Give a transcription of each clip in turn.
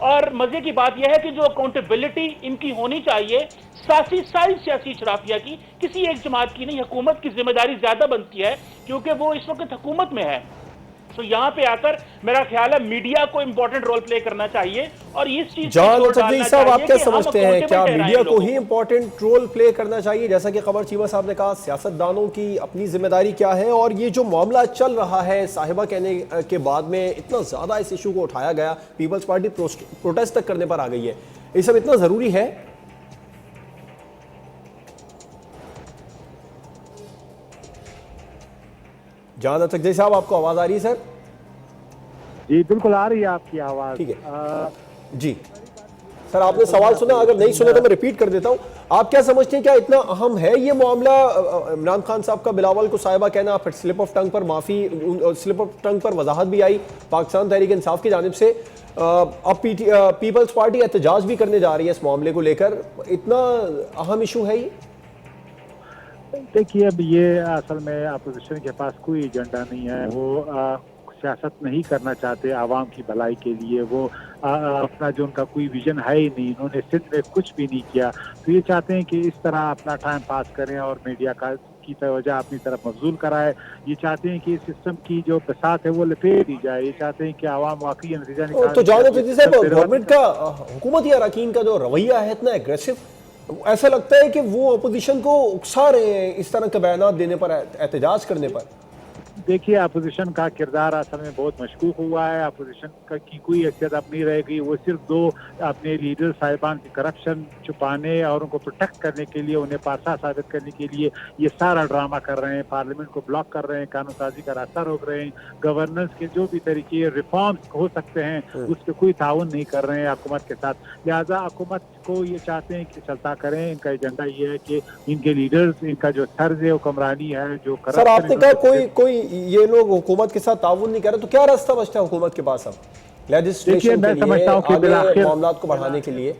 اور مزے کی بات یہ ہے کہ جو اکاؤنٹیبلٹی ان کی ہونی چاہیے ساری سیاسی اشرافیہ کی، کسی ایک جماعت کی نہیں، حکومت کی ذمہ داری زیادہ بنتی ہے کیونکہ وہ اس وقت حکومت میں ہے. تو یہاں پہ آ کر میرا خیال ہے میڈیا کو امپورٹنٹ رول پلے کرنا چاہیے اور اس چیز جان اسدی صاحب آپ کیا سمجھتے ہیں، کیا میڈیا کو ہی ہی امپورٹنٹ رول پلے کرنا چاہیے؟ جیسا کہ قمر چیمہ صاحب نے کہا سیاستدانوں کی اپنی ذمہ داری کیا ہے، اور یہ جو معاملہ چل رہا ہے صاحبہ کہنے کے بعد میں اتنا زیادہ اس ایشو کو اٹھایا گیا، پیپلز پارٹی پروٹیسٹ تک کرنے پر آ گئی ہے، یہ سب اتنا ضروری ہے؟ جان اسدی صاحب آپ کو آواز آ رہی ہے سر؟ جی بالکل آ رہی ہے آپ کی آواز. ٹھیک ہے جی سر، آپ نے سوال سنا، اگر نہیں سنا تو میں ریپیٹ کر دیتا ہوں. آپ کیا سمجھتے ہیں، کیا اتنا اہم ہے یہ معاملہ؟ عمران خان صاحب کا بلاول کو صاحبہ کہنا، پھر سلپ آف ٹنگ پر معافی، سلپ آف ٹنگ پر وضاحت بھی آئی پاکستان تحریک انصاف کی جانب سے، اب پیپلز پارٹی احتجاج بھی کرنے جا رہی ہے اس معاملے کو لے کر، اتنا اہم ایشو ہے یہ؟ دیکھیے اب یہ اصل میں اپوزیشن کے پاس کوئی ایجنڈا نہیں ہے، وہ سیاست نہیں کرنا چاہتے عوام کی بھلائی کے لیے، وہ اپنا جو ان کا کوئی ویژن ہے ہی نہیں، انہوں نے سندھ میں کچھ بھی نہیں کیا، تو یہ چاہتے ہیں کہ اس طرح اپنا ٹائم پاس کریں اور میڈیا کی توجہ اپنی طرف مبذول کرائے. یہ چاہتے ہیں کہ اس سسٹم کی جو بساط ہے وہ لپیٹ دی جائے، یہ چاہتے ہیں کہ عوام واقعی نتیجہ نکال. تو جان اسدی صاحب، گورنمنٹ کا، حکومت یا اراکین کا جو رویہ ہے اتنا ایگریسو، ایسا لگتا ہے کہ وہ اپوزیشن کو اکسا رہے ہیں اس طرح کے بیانات دینے پر، احتجاج کرنے پر. دیکھیے اپوزیشن کا کردار اصل میں بہت مشکوک ہوا ہے، اپوزیشن کی کوئی حیثیت اب نہیں رہے گی، وہ صرف دو اپنے لیڈر صاحبان کی کرپشن چھپانے اور ان کو پروٹیکٹ کرنے کے لیے، انہیں پاسا ثابت کرنے کے لیے یہ سارا ڈرامہ کر رہے ہیں، پارلیمنٹ کو بلاک کر رہے ہیں، قانون سازی کا راستہ روک رہے ہیں، گورننس کے جو بھی طریقے ریفارمز ہو سکتے ہیں اس پہ کوئی تعاون نہیں کر رہے ہیں حکومت کے ساتھ. لہٰذا حکومت کو یہ چاہتے ہیں کہ چلتا کریں، ان کا ایجنڈا یہ ہے کہ ان کے لیڈرز، ان کا جو طرز حکمرانی ہے، جو سر آپ نے کہا کوئی یہ لوگ حکومت کے ساتھ تعاون نہیں کر رہے، تو کیا راستہ بچتا ہے حکومت کے پاس اب لیجسلیشن کے لیے، آگے معاملات کو بڑھانے کے لیے؟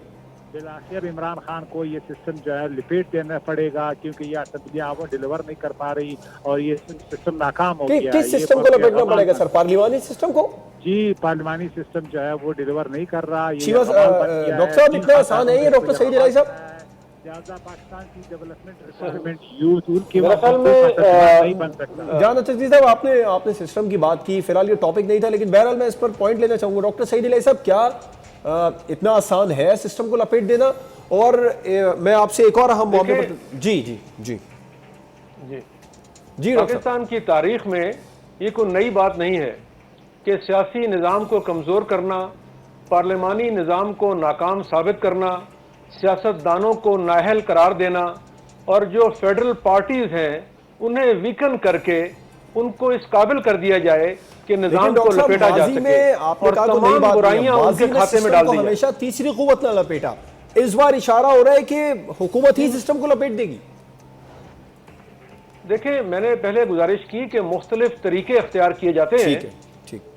بالآخر عمران خان کو یہ سسٹم جو ہے لپیٹ دینا پڑے گا، کیونکہ یہ اسمبلیاں وہ ڈیلیور نہیں کر پا رہی اور یہ سسٹم ناکام ہو گیا. کس سسٹم کو لپیٹنا پڑے گا سر؟ پارلیمانی سسٹم کو؟ جی پارلیمانی سسٹم جو ہے وہ ڈیلیور نہیں کر رہا. ڈاکٹر صاحب اتنا آسان ہے یہ ڈاکٹر سعید الہی صاحب؟ لہٰذا پاکستان کی ڈیولپمنٹ ریکوائرمنٹ یوتھ ان کے نہیں بن سکتا. جان اسدی صاحب آپ نے سسٹم کی بات کی، فی الحال یہ ٹاپک نہیں تھا، لیکن بہرحال میں اس پر پوائنٹ لینا چاہوں گا. ڈاکٹر سعید الہی صاحب، کیا اتنا آسان ہے سسٹم کو لپیٹ دینا؟ اور میں آپ سے ایک اور اہم معاملے پر جی جی جی جی جی پاکستان کی تاریخ میں یہ کوئی نئی بات نہیں ہے کہ سیاسی نظام کو کمزور کرنا، پارلیمانی نظام کو ناکام ثابت کرنا، سیاستدانوں کو نااہل قرار دینا، اور جو فیڈرل پارٹیز ہیں انہیں ویکن کر کے ان کو اس قابل کر دیا جائے کہ نظام کو لپیٹا جا سکے، اور تمام برائیاں ان کے کھاتے میں ڈال دی جائیں. ہمیشہ تیسری قوت نہ لپیٹا، اس بار اشارہ ہو رہا ہے کہ حکومت ہی سسٹم کو لپیٹ دے گی. دیکھیں میں نے پہلے گزارش کی کہ مختلف طریقے اختیار کیے جاتے ہیں،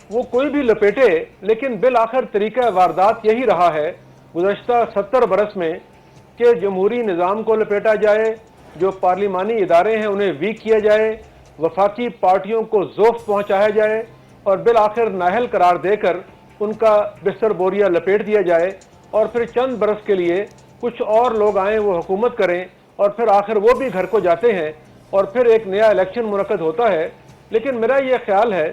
وہ کوئی بھی لپیٹے، لیکن بالآخر طریقہ واردات یہی رہا ہے گزشتہ 70 برس میں کہ جمہوری نظام کو لپیٹا جائے، جو پارلیمانی ادارے ہیں انہیں ویک کیا جائے، وفاقی پارٹیوں کو ذوف پہنچایا جائے، اور بالآخر نااہل قرار دے کر ان کا بستر بوریا لپیٹ دیا جائے، اور پھر چند برس کے لیے کچھ اور لوگ آئیں وہ حکومت کریں، اور پھر آخر وہ بھی گھر کو جاتے ہیں، اور پھر ایک نیا الیکشن منعقد ہوتا ہے. لیکن میرا یہ خیال ہے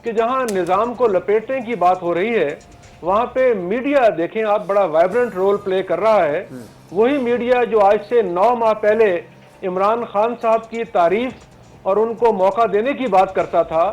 کہ جہاں نظام کو لپیٹنے کی بات ہو رہی ہے وہاں پہ میڈیا دیکھیں آپ بڑا وائبرنٹ رول پلے کر رہا ہے. وہی میڈیا جو آج سے 9 ماہ پہلے عمران خان صاحب کی تعریف اور ان کو موقع دینے کی بات کرتا تھا،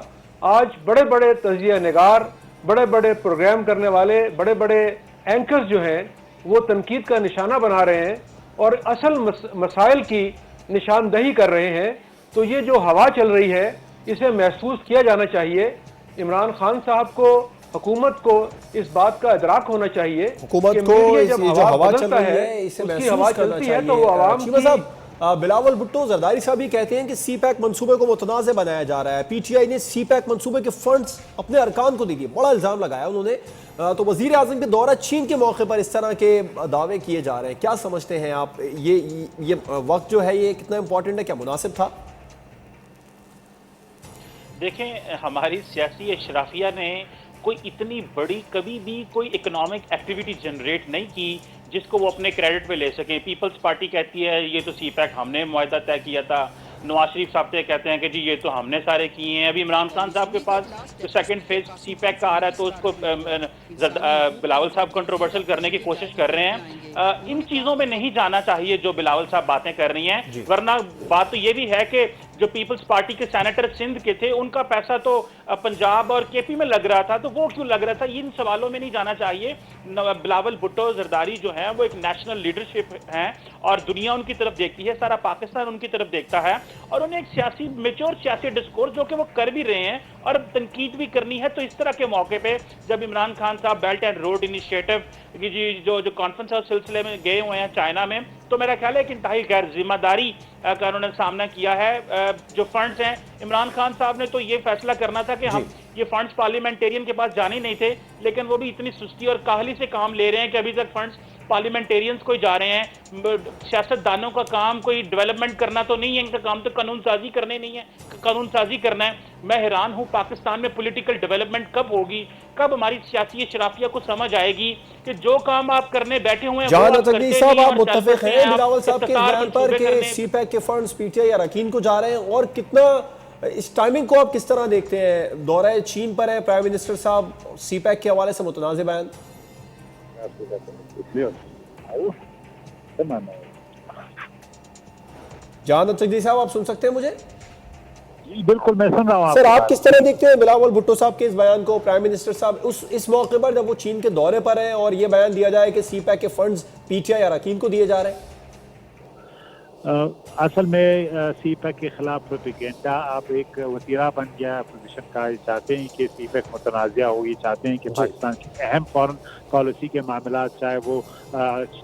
آج بڑے بڑے تجزیہ نگار، بڑے بڑے پروگرام کرنے والے، بڑے بڑے اینکرز جو ہیں وہ تنقید کا نشانہ بنا رہے ہیں اور اصل مسائل کی نشاندہی کر رہے ہیں. تو یہ جو ہوا چل رہی ہے اسے محسوس کیا جانا چاہیے. عمران خان صاحب کو، حکومت کو اس بات کا ادراک ہونا چاہیے حکومت کو جو ہوا چل رہی ہے اسے محسوس کرنا چاہیے. تو وہ عوام شیما صاحب، بلاول بھٹو زرداری صاحب بھی کہتے ہیں کہ سی پیک منصوبے کو متنازع بنایا جا رہا ہے. پی ٹی آئی نے سی پیک منصوبے کے فنڈز اپنے ارکان کو دے دیے، بڑا الزام لگایا انہوں نے. تو وزیر اعظم کے دورہ چین کے موقع پر اس طرح کے دعوے کیے جا رہے ہیں، کیا سمجھتے ہیں آپ؟ یہ وقت جو ہے یہ کتنا امپورٹنٹ ہے، کیا مناسب تھا؟ دیکھیں ہماری سیاسی اشرافیہ نے کوئی اتنی بڑی کبھی بھی کوئی اکنامک ایکٹیویٹی جنریٹ نہیں کی جس کو وہ اپنے کریڈٹ پہ لے سکیں. پیپلز پارٹی کہتی ہے یہ تو سی پیک ہم نے معاہدہ طے کیا تھا. نواز شریف صاحب سے کہتے ہیں کہ جی یہ تو ہم نے سارے کیے ہیں. ابھی عمران خان صاحب کے پاس جو سیکنڈ فیز سی پیک کا آ رہا ہے تو اس کو بلاول صاحب کنٹروورشل کرنے کی کوشش کر رہے ہیں. ان چیزوں میں نہیں جانا چاہیے جو بلاول صاحب باتیں کر رہی ہیں, ورنہ بات تو یہ بھی ہے کہ جو پیپلز پارٹی کے سینیٹر سندھ کے تھے ان کا پیسہ تو پنجاب اور کے پی میں لگ رہا تھا, تو وہ کیوں لگ رہا تھا. ان سوالوں میں نہیں جانا چاہیے. بلاول بھٹو زرداری جو ہیں وہ ایک نیشنل لیڈرشپ ہیں اور دنیا ان کی طرف دیکھتی ہے, سارا پاکستان ان کی طرف دیکھتا ہے, اور انہیں ایک سیاسی میچور سیاسی ڈسکورس جو کہ وہ کر بھی رہے ہیں اور تنقید بھی کرنی ہے. تو اس طرح کے موقع پہ جب عمران خان صاحب بیلٹ اینڈ روڈ انیشیٹو کی جو کانفرنس اور سلسلے میں گئے ہوئے ہیں چائنا میں, تو میرا خیال ہے کہ انتہائی غیر ذمہ داری کا انہوں نے سامنا کیا ہے. جو فنڈز ہیں عمران خان صاحب نے تو یہ فیصلہ کرنا تھا کہ ہم یہ فنڈز پارلیمنٹیرین کے پاس جانے نہیں تھے, لیکن وہ بھی اتنی سستی اور کاہلی سے کام لے رہے ہیں کہ ابھی تک فنڈز پارلیمنٹیرینز کو جا رہے ہیں. سیاست دانوں کا کام کوئی ڈیولپمنٹ کرنا تو نہیں ہے, ان کا کام تو قانون سازی کرنے نہیں ہے, قانون سازی کرنا ہے. میں حیران ہوں پاکستان میں پولیٹیکل ڈیولپمنٹ کب ہوگی, کب ہماری سیاسی اشرافیہ کو سمجھ آئے گی کہ جو کام آپ کرنے بیٹھے ہوئے ہیں جہان تقدیر صاحب آپ متفق ہیں بلاول صاحب کے بیان پر کہ سی پیک کے فنڈز پی ٹی آئی اراکین کو جا رہے ہیں, اور کتنا اس ٹائمنگ کو آپ کس طرح دیکھتے ہیں؟ دورہ چین پر ہے پرائم منسٹر صاحب, سی پیک کے حوالے سے متنازع بیان. جہان تقدیر صاحب آپ سن سکتے ہیں مجھے؟ جی بالکل میں سن رہا ہوں. سر آپ کس طرح دیکھتے ہیں بلاول بھٹو صاحب کے اس بیان کو؟ پرائم منسٹر صاحب اس موقع پر جب وہ چین کے دورے پر ہیں اور یہ بیان دیا جائے کہ سی پیک کے فنڈز پی ٹی آئی اراکین کو دیے جا رہے ہیں. اصل میں سی پیک کے خلاف پروپیگنڈا اب ایک وتیرہ بن گیا ہے اپوزیشن کا. چاہتے ہیں کہ سی پیک متنازع ہوگی, چاہتے ہیں کہ پاکستان کی اہم فورن پالیسی کے معاملات چاہے وہ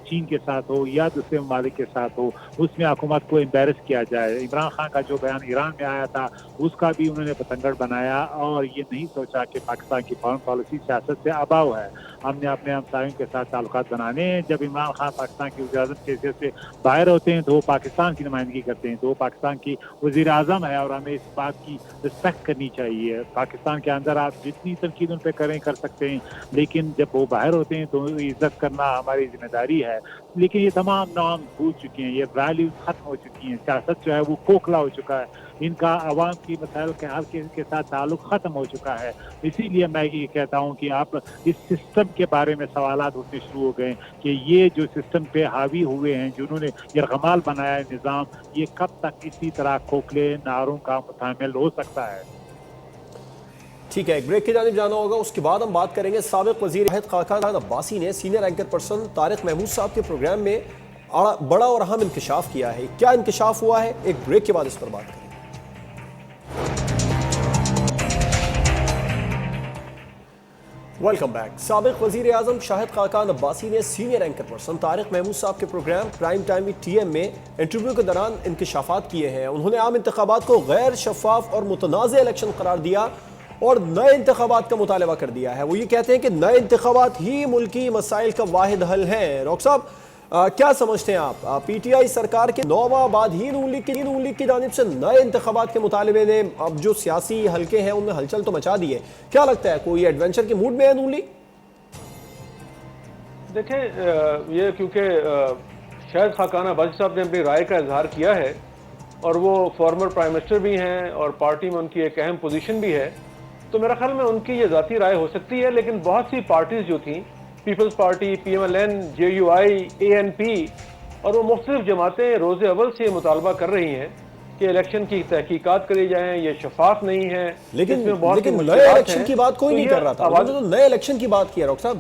چین کے ساتھ ہو یا دوسرے ممالک کے ساتھ ہو, اس میں حکومت کو امبیرس کیا جائے. عمران خان کا جو بیان ایران میں آیا تھا اس کا بھی انہوں نے پتنگڑ بنایا اور یہ نہیں سوچا کہ پاکستان کی فورن پالیسی سیاست سے اباؤ ہے. ہم نے اپنے ہمسایوں کے ساتھ تعلقات بنانے ہیں. جب عمران خان پاکستان کی وزیر اعظم کی حیثیت سے باہر ہوتے ہیں تو وہ پاکستان کی نمائندگی کرتے ہیں, تو وہ پاکستان کی وزیر اعظم ہے اور ہمیں اس بات کی رسپیکٹ کرنی چاہیے. پاکستان کے اندر آپ جتنی تنقید ان پہ کر سکتے ہیں, لیکن جب وہ باہر ہوتے ہیں تو عزت کرنا ہماری ذمہ داری ہے. لیکن یہ تمام نام بھول چکے ہیں, یہ ویلیوز ختم ہو چکی ہیں. سیاست جو ہے وہ کھوکھلا ہو چکا ہے, ان کا عوام کی مسائل کے حل کے ساتھ تعلق ختم ہو چکا ہے. اسی لیے میں یہ کہتا ہوں کہ آپ اس سسٹم کے بارے میں سوالات اٹھنے شروع ہو گئے کہ یہ جو سسٹم پہ حاوی ہوئے ہیں, جنہوں نے یرغمال بنایا ہے نظام, یہ کب تک اسی طرح کھوکھلے نعروں کا متحمل ہو سکتا ہے. ٹھیک ہے, ایک بریک کی جانب جانا ہوگا, اس کے بعد ہم بات کریں گے. سابق وزیر واحد خاقان عباسی نے senior anchor person Tariq Mahmood sahab کے پروگرام میں بڑا اور اہم انکشاف کیا ہے. کیا انکشاف ہوا ہے؟ ایک بریک کے بعد اس پر بات کریں گے. Welcome back. سابق وزیر اعظم شاہد خاقان عباسی نے senior anchor person Tariq Mahmood sahab کے program prime time T M میں انٹرویو کے دوران انکشافات کیے ہیں. انہوں نے عام انتخابات کو غیر شفاف اور متنازع الیکشن قرار دیا اور نئے انتخابات کا مطالبہ کر دیا ہے. وہ یہ کہتے ہیں کہ نئے انتخابات ہی ملکی مسائل کا واحد حل ہیں. ڈاکٹر صاحب کیا سمجھتے ہیں آپ؟ پی ٹی آئی سرکار کے 9 ماہ بعد ہی نون لیگ کی جانب سے نئے انتخابات کے مطالبے نے اب جو سیاسی حلقے ہیں ان میں ہلچل تو مچا دی ہے. کیا لگتا ہے کوئی ایڈونچر کے موڈ میں ہے نون لیگ؟ دیکھیں یہ کیونکہ شاہد خاقان عباسی صاحب نے اپنی رائے کا اظہار کیا ہے اور وہ فارمر پرائم منسٹر بھی ہیں اور پارٹی میں ان کی ایک اہم پوزیشن بھی ہے, تو میرا خیال میں ان کی یہ ذاتی رائے ہو سکتی ہے. لیکن بہت سی پارٹیز جو تھیں, peoples party, P M L N, J U I, A N P, اور وہ مختلف جماعتیں روز اول سے مطالبہ کر رہی ہیں کہ الیکشن کی تحقیقات کری جائیں, یہ شفاف نہیں ہے. لیکن نئے الیکشن کی بات کوئی نہیں کر رہا تھا, انہوں نے تو نئے الیکشن کی بات کی ہے ڈاکٹر صاحب.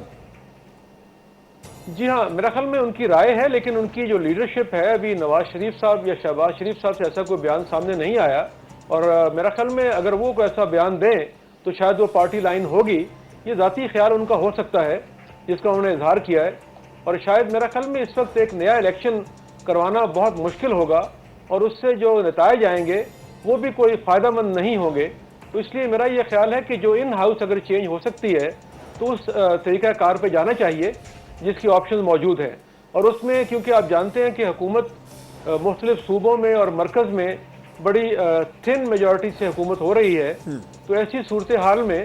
جی ہاں, میرا خیال میں ان کی رائے ہے, لیکن ان کی جو لیڈرشپ ہے, ابھی نواز شریف صاحب یا شہباز شریف صاحب سے ایسا کوئی بیان سامنے نہیں آیا, اور میرا خیال میں اگر وہ کوئی ایسا بیان دیں تو شاید وہ پارٹی لائن ہوگی. یہ ذاتی خیال ان کا ہو سکتا ہے جس کا انہوں نے اظہار کیا ہے, اور شاید میرا خیال میں اس وقت ایک نیا الیکشن کروانا بہت مشکل ہوگا اور اس سے جو نتائج آئیں گے وہ بھی کوئی فائدہ مند نہیں ہوں گے. تو اس لیے میرا یہ خیال ہے کہ جو ان ہاؤس اگر چینج ہو سکتی ہے تو اس طریقہ کار پہ جانا چاہیے جس کی آپشن موجود ہیں. اور اس میں کیونکہ آپ جانتے ہیں کہ حکومت مختلف صوبوں میں اور مرکز میں بڑی تھن میجورٹی سے حکومت ہو رہی ہے, تو ایسی صورتحال میں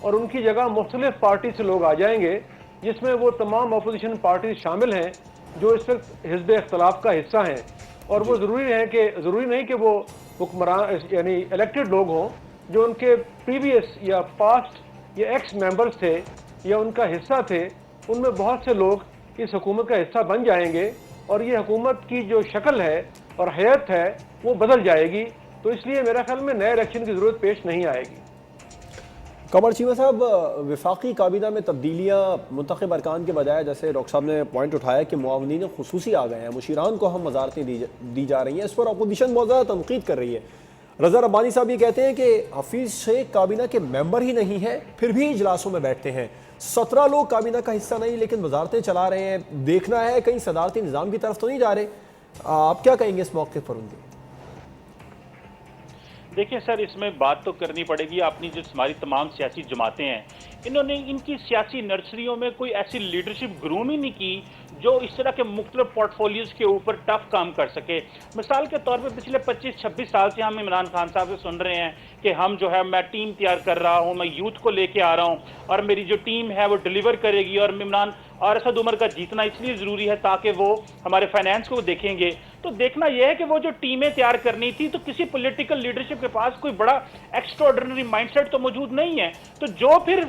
اور ان کی جگہ مختلف پارٹی سے لوگ آ جائیں گے، جس میں وہ تمام اپوزیشن پارٹیز شامل ہیں جو اس وقت حزب اختلاف کا حصہ ہیں، اور وہ ضروری نہیں کہ وہ حکمران یعنی الیکٹڈ لوگ ہوں، جو ان کے پریویس یا پاسٹ یا ایکس ممبرز تھے یا ان کا حصہ تھے، ان میں بہت سے لوگ اس حکومت کا حصہ بن جائیں گے، اور یہ حکومت کی جو شکل ہے اور حیت ہے وہ بدل جائے گی. تو اس لیے میرا خیال میں نئے الیکشن کی ضرورت پیش نہیں آئے گی. قمر چیمہ صاحب، وفاقی کابینہ میں تبدیلیاں منتخب ارکان کے بجائے، جیسے ڈاکٹر صاحب نے پوائنٹ اٹھایا کہ معاونین خصوصی آ گئے ہیں، مشیران کو ہم وزارتیں دی جا رہی ہیں، اس پر اپوزیشن بہت زیادہ تنقید کر رہی ہے. رضا ربانی صاحب یہ کہتے ہیں کہ حفیظ شیخ کابینہ کے ممبر ہی نہیں ہیں پھر بھی اجلاسوں میں بیٹھتے ہیں. 17 لوگ کابینہ کا حصہ نہیں لیکن وزارتیں چلا رہے ہیں. دیکھنا ہے کہیں صدارتی نظام کی طرف تو نہیں جا رہے. آپ کیا کہیں گے اس موقع پر ان کے؟ دیکھیں سر، اس میں بات تو کرنی پڑے گی، اپنی جو ہماری تمام سیاسی جماعتیں ہیں، انہوں نے ان کی سیاسی نرسریوں میں کوئی ایسی لیڈرشپ گروم ہی نہیں کی جو اس طرح کے مختلف پورٹ فولیوز کے اوپر ٹف کام کر سکے. مثال کے طور پہ پچھلے 25-26 سال سے ہم عمران خان صاحب سے سن رہے ہیں کہ ہم جو ہے میں ٹیم تیار کر رہا ہوں، میں یوتھ کو لے کے آ رہا ہوں اور میری جو ٹیم ہے وہ ڈیلیور کرے گی، اور عمران اور اسد عمر کا جیتنا اس لیے ضروری ہے تاکہ وہ ہمارے فائنینس کو دیکھیں گے. تو دیکھنا یہ ہے کہ وہ جو ٹیمیں تیار کرنی تھی تو کسی پولیٹیکل لیڈرشپ کے پاس کوئی بڑا ایکسٹرا آرڈنری مائنڈ سیٹ تو موجود نہیں ہے. تو جو پھر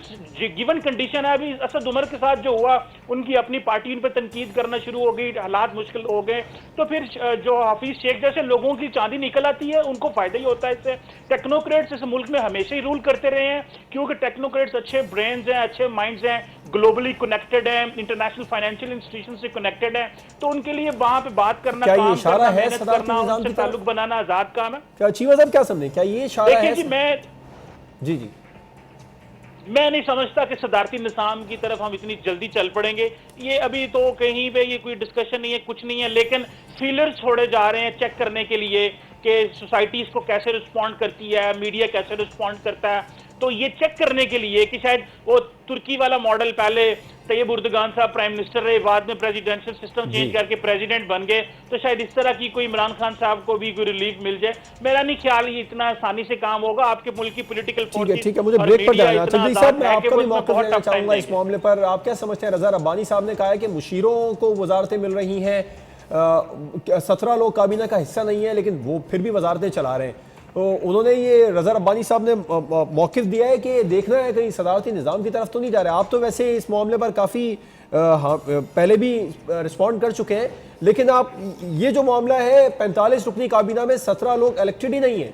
گیون کنڈیشن ہے، ابھی اسد عمر کے ساتھ جو ہوا، ان کی اپنی پارٹی ان پہ تنقید کرنا شروع ہو گئی، حالات مشکل ہو گئے، تو پھر جو حفیظ شیخ جیسے لوگوں کی چاندی نکل آتی ہے، ان کو فائدہ ہی ہوتا ہے اس سے. ٹیکنوکریٹس اس ملک میں ہمیشہ ہی رول کرتے رہے ہیں کیونکہ ٹیکنوکریٹس اچھے برینز ہیں، اچھے مائنڈز ہیں، گلوبلی کنیکٹڈ ہیں، انٹرنیشنل فائنینشیل انسٹیٹیوشن سے کنیکٹڈ ہیں، تو ان کے لیے وہاں پہ بات کرنا، کام کرنا، محنت کرنا، ان سے تعلق بنانا آزاد کام ہے. کیا چیمہ صاحب کیا سمجھیں، کیا یہ اشارہ ہے؟ دیکھیں جی میں نہیں سمجھتا کہ صدارتی نظام کی طرف ہم اتنی جلدی چل پڑیں گے. یہ ابھی تو کہیں پہ یہ کوئی ڈسکشن نہیں ہے، کچھ نہیں ہے، لیکن فیلر چھوڑے جا رہے ہیں چیک کرنے کے لیے کہ سوسائٹی اس کو کیسے رسپونڈ کرتی ہے، میڈیا کیسے رسپونڈ کرتا ہے. تو یہ چیک کرنے کے لیے کہ شاید وہ ترکی والا ماڈل، پہلے طیب اردگان صاحب پرائم منسٹر رہے، بعد میں پریزیڈنشل سسٹم چینج کر کے پریزیڈنٹ بن گئے، تو شاید اس طرح کی کوئی عمران خان صاحب کو بھی کوئی ریلیف مل جائے. میرا نہیں خیال یہ اتنا آسانی سے کام ہوگا. آپ کے ملک کی پولیٹیکل فورسز، ٹھیک ہے، مجھے بریک پر جانا ہے. چندی صاحب میں آپ کا بھی موقف لینا چاہوں گا اس معاملے پر. آپ کیا سمجھتے ہیں؟ رضا ربانی صاحب نے کہا ہے کہ مشیروں کو وزارتیں مل رہی ہیں، 17 لوگ کابینہ کا حصہ نہیں ہیں لیکن وہ پھر بھی وزارتیں چلا رہے ہیں. تو انہوں نے یہ رضا ربانی صاحب نے موقف دیا ہے کہ دیکھنا ہے کہیں صدارتی نظام کی طرف تو نہیں جا رہے. آپ تو ویسے اس معاملے پر کافی پہلے بھی رسپونڈ کر چکے ہیں، لیکن آپ یہ جو معاملہ ہے 45 رکنی کابینہ میں 17 لوگ الیکٹڈ ہی نہیں ہیں،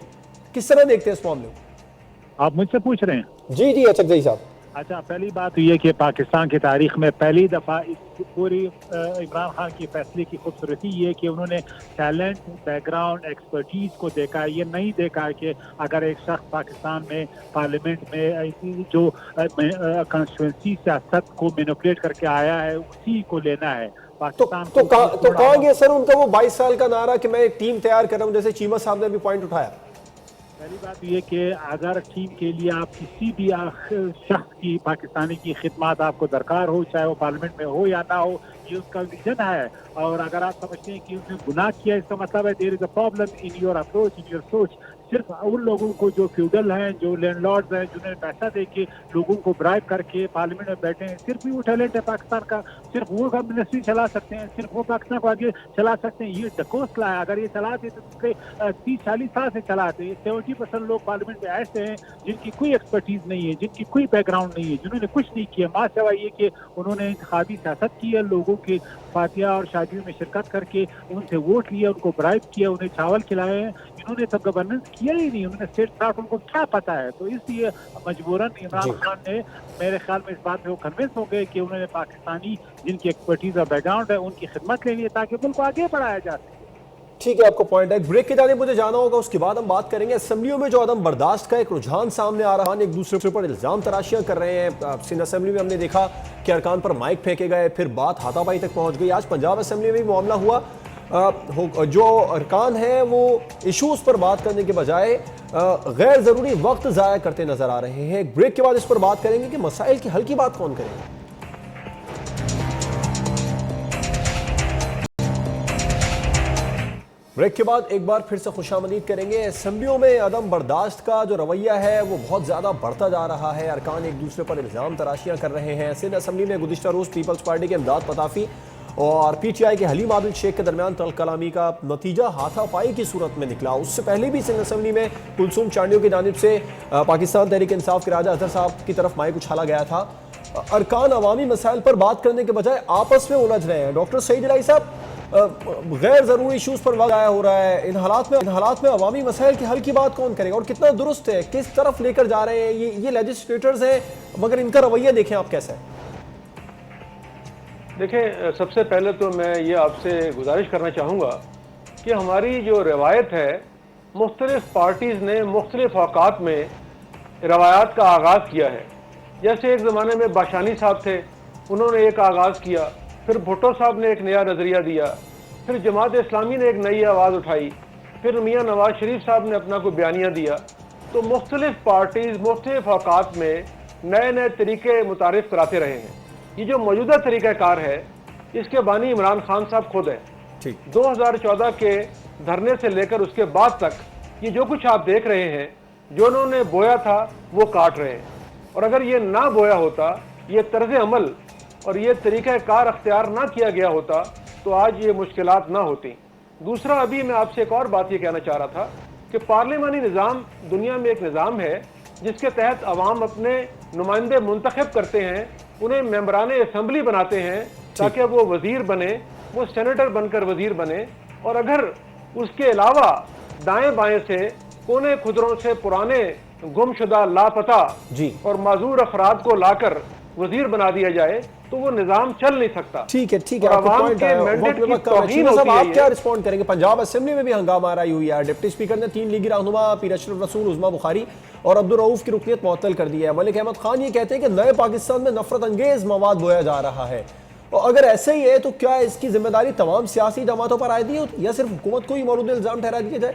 کس طرح دیکھتے ہیں اس معاملے کو؟ آپ مجھ سے پوچھ رہے ہیں؟ جی اچھا صاحب. اچھا، پہلی بات یہ کہ پاکستان کی تاریخ میں پہلی دفعہ اس پوری عمران خان کی فیصلے کی خوبصورتی یہ کہ انہوں نے ٹیلنٹ، بیک گراؤنڈ، ایکسپرٹیز کو دیکھا. یہ نہیں دیکھا کہ اگر ایک شخص پاکستان میں پارلیمنٹ میں جو کانسٹیٹوئنسی سیاست کو مینوپولیٹ کر کے آیا ہے اسی کو لینا ہے. تو کہاں گیا سر ان کا وہ 22 سال کا نعرہ کہ میں ایک ٹیم تیار کر رہا ہوں، جیسے چیمہ صاحب نے بھی پوائنٹ اٹھایا؟ پہلی بات یہ کہ اگر ٹیم کے لیے آپ کسی بھی شخص کی پاکستانی کی خدمات آپ کو درکار ہو، چاہے وہ پارلیمنٹ میں ہو یا نہ ہو، یہ اس کا ویژن ہے. اور اگر آپ سمجھتے ہیں کہ اس نے گناہ کیا، اس کا مطلب ہے there is a problem in your approach, in your سوچ. صرف ان لوگوں کو جو فیوڈل ہیں، جو لینڈ لارڈز ہیں، جنہیں پیسہ دے کے لوگوں کو برائب کر کے پارلیمنٹ میں بیٹھے ہیں، صرف وہ ٹیلنٹ ہے پاکستان کا، صرف وہ منسٹری چلا سکتے ہیں، صرف وہ پاکستان کو آگے چلا سکتے ہیں. یہ ڈکوسلا ہے. اگر یہ چلاتے تو پچھلے 30-40 سال سے چلاتے. 70% لوگ پارلیمنٹ میں ایسے ہیں جن کی کوئی ایکسپرٹیز نہیں ہے، جن کی کوئی بیک گراؤنڈ نہیں ہے، جنہوں نے کچھ نہیں کیا ماں سوائے یہ کہ انہوں نے انتخابی سیاست کی ہے، لوگوں کے فاتحہ اور شادیوں میں شرکت کر کے ان سے ووٹ لیا، ان کو برائب کیا، انہیں چاول کھلائے ہیں. انہوں نے تو گورننس کیا ہی نہیں، انہوں نے اسٹیٹ کرافٹ ان کو کیا پتا ہے. تو اس لیے مجبوراً عمران خان نے میرے خیال میں اس بات پہ وہ کنونس ہو گئے کہ انہوں نے پاکستانی جن کی ایکسپرٹیز اور بیک گراؤنڈ ہے ان کی خدمت لینی ہے تاکہ ملک کو آگے بڑھایا جا سکے. ٹھیک ہے، آپ کو پوائنٹ ہے. بریک کی جانب مجھے جانا ہوگا، اس کے بعد ہم بات کریں گے اسمبلیوں میں جو عدم برداشت کا ایک رجحان سامنے آ رہا ہے. ایک دوسرے پر الزام تراشیاں کر رہے ہیں. سندھ اسمبلی میں ہم نے دیکھا کہ ارکان پر مائک پھینکے گئے، پھر بات ہاتھا پائی تک پہنچ گئی. آج پنجاب اسمبلی میں بھی معاملہ ہوا. جو ارکان ہیں وہ ایشوز پر بات کرنے کے بجائے غیر ضروری وقت ضائع کرتے نظر آ رہے ہیں. ایک بریک کے بعد اس پر بات کریں گے کہ مسائل کی حل کی بات کون کرے گا. بریک کے بعد ایک بار پھر سے خوشامدید کریں گے۔ اسمبلیوں میں عدم برداشت کا جو رویہ ہے وہ بہت زیادہ بڑھتا جا رہا ہے، ارکان ایک دوسرے پر الزام تراشیاں کر رہے ہیں۔ سندھ اسمبلی میں گزشتہ روز پیپلز پارٹی کے امداد پتافی اور پی ٹی آئی کے حلیم عادل شیخ کے درمیان تلخ کلامی کا نتیجہ ہاتھا پائی کی صورت میں نکلا۔ اس سے پہلے بھی سندھ اسمبلی میں کلثوم چانڈیو کی جانب سے پاکستان تحریک انصاف کے راجہ اظہر صاحب کی طرف مائک اچھالا گیا تھا۔ ارکان عوامی مسائل پر بات کرنے کے بجائے آپس میں الجھ رہے ہیں۔ ڈاکٹر سعید الہی صاحب، غیر ضروری ایشوز پر وقت ضائع ہو رہا ہے، ان حالات میں عوامی مسائل کے حل کی بات کون کرے گا اور کتنا درست ہے، کس طرف لے کر جا رہے ہیں یہ لیجسلیٹرز ہیں، مگر ان کا رویہ دیکھیں آپ کیسا ہے؟ دیکھیں، سب سے پہلے تو میں یہ آپ سے گزارش کرنا چاہوں گا کہ ہماری جو روایت ہے، مختلف پارٹیز نے مختلف اوقات میں روایات کا آغاز کیا ہے۔ جیسے ایک زمانے میں باشانی صاحب تھے، انہوں نے ایک آغاز کیا، پھر بھٹو صاحب نے ایک نیا نظریہ دیا، پھر جماعت اسلامی نے ایک نئی آواز اٹھائی، پھر میاں نواز شریف صاحب نے اپنا کوئی بیانیہ دیا۔ تو مختلف پارٹیز مختلف اوقات میں نئے نئے طریقے متعارف کراتے رہے ہیں۔ یہ جو موجودہ طریقہ کار ہے، اس کے بانی عمران خان صاحب خود ہیں۔ 2014 کے دھرنے سے لے کر اس کے بعد تک یہ جو کچھ آپ دیکھ رہے ہیں، جو انہوں نے بویا تھا وہ کاٹ رہے ہیں، اور اگر یہ نہ بویا ہوتا، یہ طرز عمل اور یہ طریقہ کار اختیار نہ کیا گیا ہوتا تو آج یہ مشکلات نہ ہوتی۔ دوسرا، ابھی میں آپ سے ایک اور بات یہ کہنا چاہ رہا تھا کہ پارلیمانی نظام دنیا میں ایک نظام ہے جس کے تحت عوام اپنے نمائندے منتخب کرتے ہیں، انہیں ممبران اسمبلی بناتے ہیں تاکہ وہ وزیر بنے، وہ سینیٹر بن کر وزیر بنے، اور اگر اس کے علاوہ دائیں بائیں سے کونے خدروں سے پرانے گم شدہ لاپتہ اور معذور افراد کو لا کر وزیر بنا دیا جائے تو وہ نظام چل نہیں سکتا۔ ٹھیک ہے، عوام کے مینڈیٹ کی توہین ہوتی ہے۔ آپ کیا رسپونڈ کریں گے؟ پنجاب اسمبلی میں بھی ہنگامہ آرائی ہوئی ہے، ڈپٹی اسپیکر نے 3 لیگی رہنما پیر اشرف رسول، عظما بخاری اور عبدالرؤف کی رکنیت معطل کر دی ہے۔ ملک احمد خان یہ کہتے ہیں کہ نئے پاکستان میں نفرت انگیز مواد بویا جا رہا ہے، اور اگر ایسا ہی ہے تو کیا اس کی ذمہ داری تمام سیاسی جماعتوں پر عائد ہے یا صرف حکومت کو ہی مورد الزام ٹھہرا دیا جائے؟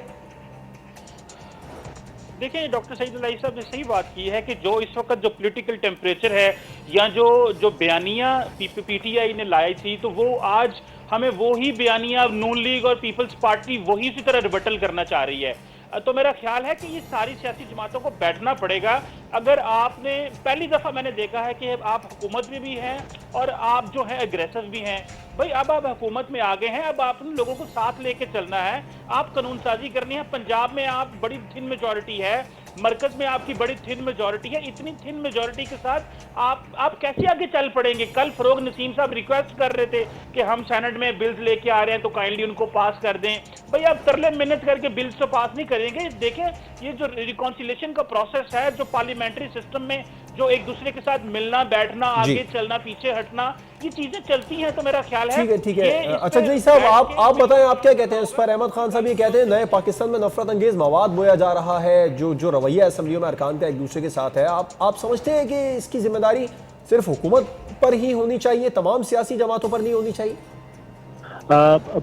دیکھیں، ڈاکٹر سعید الہی صاحب نے صحیح بات کی ہے کہ جو اس وقت جو پولیٹیکل ٹیمپریچر ہے یا جو بیانیہ پی ٹی آئی نے لائی تھی، تو وہ آج ہمیں وہی بیانیہ نون لیگ اور پیپلز پارٹی وہی اسی طرح ریبٹل کرنا چاہ رہی ہے۔ تو میرا خیال ہے کہ یہ ساری سیاسی جماعتوں کو بیٹھنا پڑے گا۔ اگر آپ نے پہلی دفعہ میں نے دیکھا ہے کہ آپ حکومت میں بھی ہیں اور آپ جو ہیں اگریسو بھی ہیں، بھائی اب آپ حکومت میں آگے ہیں، اب آپ نے لوگوں کو ساتھ لے کے چلنا ہے، آپ قانون سازی کرنی ہے۔ پنجاب میں آپ بڑی تھن میجورٹی ہے، مرکز میں آپ کی بڑی تھن میجورٹی ہے، اتنی تھن میجورٹی کے ساتھ آپ کیسے آگے چل پڑیں گے؟ کل فروغ نسیم صاحب ریکویسٹ کر رہے تھے کہ ہم سینٹ میں بلز لے کے آ رہے ہیں تو کائنڈلی ان کو پاس کر دیں۔ بھئی آپ ترلے منت کر کے بلز تو پاس نہیں کریں گے۔ دیکھیں، یہ جو ریکونسیلیشن کا پروسیس ہے، جو پارلیمنٹری سسٹم میں جو ایک دوسرے کے ساتھ ملنا بیٹھنا، آگے چلنا پیچھے ہٹنا، یہ چیزیں چلتی ہیں۔ تو میرا خیال ہے ٹھیک ہے۔ اچھا جی صاحب، آپ بتائیں آپ کیا کہتے ہیں اس پر؟ احمد خان صاحب یہ کہتے ہیں نئے پاکستان میں نفرت انگیز مواد بویا جا رہا ہے، جو رویہ اسمبلیوں میں ارکان کا ایک دوسرے کے ساتھ ہے، آپ سمجھتے ہیں کہ اس کی ذمہ داری صرف حکومت پر ہی ہونی چاہیے، تمام سیاسی جماعتوں پر نہیں ہونی چاہیے؟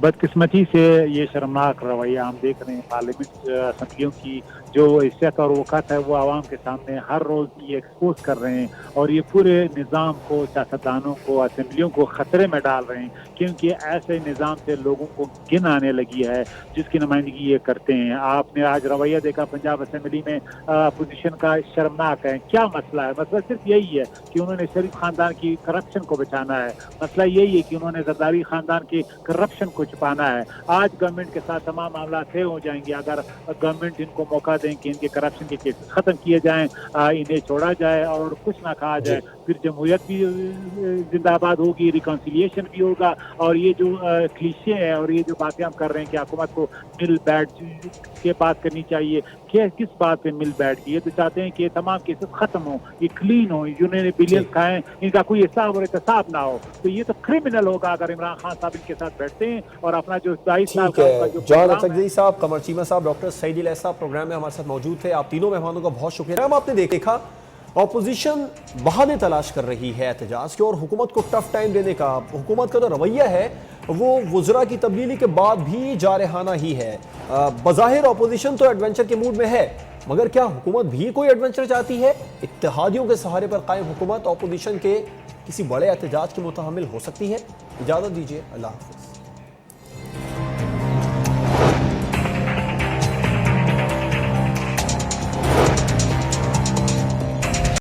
بدقسمتی سے یہ شرمناک رویہ ہم دیکھ رہے ہیں پارلیمنٹ اسمبلیوں کی جو حیثیت اور وقت ہے وہ عوام کے سامنے ہر روز یہ ایکسپوز کر رہے ہیں، اور یہ پورے نظام کو، سیاستدانوں کو، اسمبلیوں کو خطرے میں ڈال رہے ہیں، کیونکہ ایسے نظام سے لوگوں کو گن آنے لگی ہے جس کی نمائندگی یہ کرتے ہیں۔ آپ نے آج رویہ دیکھا پنجاب اسمبلی میں اپوزیشن کا، شرمناک ہے۔ کیا مسئلہ ہے؟ مسئلہ صرف یہی ہے کہ انہوں نے شریف خاندان کی کرپشن کو بچانا ہے، مسئلہ یہی ہے کہ انہوں نے زرداری خاندان کی کرپشن کو چھپانا ہے۔ آج گورنمنٹ کے ساتھ تمام معاملات طے ہو جائیں گے اگر گورنمنٹ ان کو موقع دیں کہ ان کے کرپشن کے کیسز ختم کیے جائیں، انہیں چھوڑا جائے اور کچھ نہ کہا جائے، پھر جمہوریت بھی زندہ آباد ہوگی، ریکنسیلیشن بھی ہوگا، اور یہ جو کلیشے ہیں اور یہ جو باتیں ہم کر رہے ہیں کہ حکومت کو مل بیٹھ کے بات کرنی چاہیے، کس بات پہ مل بیٹھ کے؟ یہ تو چاہتے ہیں کہ یہ تمام کیسز ختم ہوں، یہ کلین ہوں، جنہوں نے بلین کھائیں ان کا کوئی حساب اور احتساب نہ ہو۔ تو یہ تو کرمنل ہوگا اگر عمران خان صاحب ان کے ساتھ بیٹھتے ہیں اور اپنا جو 22 سال کا جو جان اچکزئی صاحب، قمر چیمہ صاحب، ڈاکٹر سعید الہی صاحب پروگرام میں ہمارے ساتھ موجود تھے۔ آپ تینوں مہمانوں کا بہت شکریہ۔ آپ نے دیکھا اپوزیشن بہانے تلاش کر رہی ہے احتجاج کے اور حکومت کو ٹف ٹائم دینے کا۔ حکومت کا جو رویہ ہے وہ وزراء کی تبدیلی کے بعد بھی جارحانہ ہی ہے۔ بظاہر اپوزیشن تو ایڈونچر کے موڈ میں ہے، مگر کیا حکومت بھی کوئی ایڈونچر چاہتی ہے؟ اتحادیوں کے سہارے پر قائم حکومت اپوزیشن کے کسی بڑے احتجاج کی متحمل ہو سکتی ہے؟ اجازت دیجیے، اللہ حافظ۔